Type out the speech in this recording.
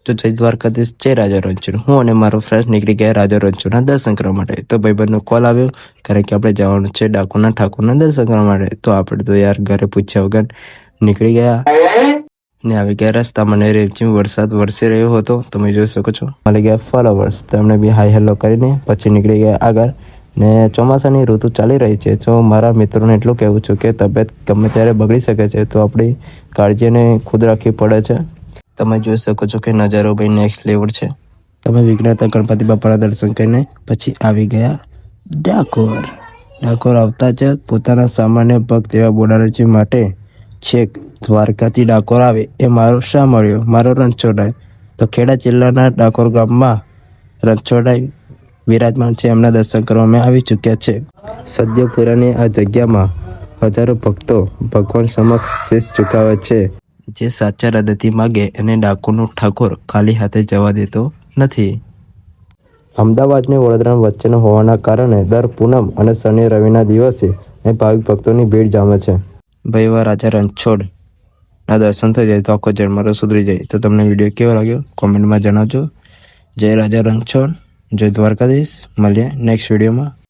તો જય દ્વારકાધીશ, જય રાજા રણછોડ. હું અને મારો ફ્રેન્ડ નીકળી ગયા રાજા રણછોડના દર્શન કરવા માટે. તો ભાઈબંધનો કોલ આવ્યો, કારણ કે આપણે જવાનું છે ડાકોરના ઠાકોરના દર્શન કરવા માટે. તો આપણે તો યાર ઘરે પૂછ્યા વગર નીકળી ગયા ને આવી ગયા. રસ્તામાં ને રેમઝીમ વરસાદ વરસી રહ્યો હતો, તમે જોઈ શકો છો. મળી ગયા ફોલોવર્સ, તો એમને બી હાઈ હેલો કરીને પછી નીકળી ગયા આગળ. ને ચોમાસાની ઋતુ ચાલી રહી છે, તો મારા મિત્રોને એટલું કહેવું છું કે તબિયત ગમે ત્યારે બગડી શકે છે, તો આપણી કાળજીને ખુદ રાખવી પડે છે. તમે જોઈ શકો છો કે નજારો ભાઈ નેક્સ્ટ લેવલ છે. તમે વિઘ્નતા ગણપતિ બાપાના દર્શન કરીને પછી આવી ગયા ડાકોર. ડાકોર આવતા જ પોતાના સામાન્ય ભક્ત એવા બોલારજી માટે છેક દ્વારકાથી ડાકોર આવે એ મારો શા મળ્યો, મારો રણછોડાઈ. તો ખેડા જિલ્લાના ડાકોર ગામમાં રણછોડાઈ વિરાજમાન છે, એમના દર્શન કરવામાં આવી ચૂક્યા છે. સદ્યપુરાની આ જગ્યામાં હજારો ભક્તો ભગવાન સમક્ષ શીશ ઝુકાવે છે. જે સાચા હૃદયથી માગે અને ડાકોરનો ઠાકોર ખાલી હાથે જવા દેતો નથી. અમદાવાદ અને વડોદરા વચ્ચેનો હોવાના કારણે દર પૂનમ અને શનિ રવિના દિવસે અહીં ભાવિક ભક્તોની ભીડ જામે છે. ભાઈ એવા રાજા રણછોડના દર્શન થઈ જાય તો આખો જન્મારો સુધરી જાય. તો તમને વિડીયો કેવો લાગ્યો કોમેન્ટમાં જણાવજો. જય રાજા રણછોડ, જય દ્વારકાધીશ. મળીએ નેક્સ્ટ વિડીયોમાં.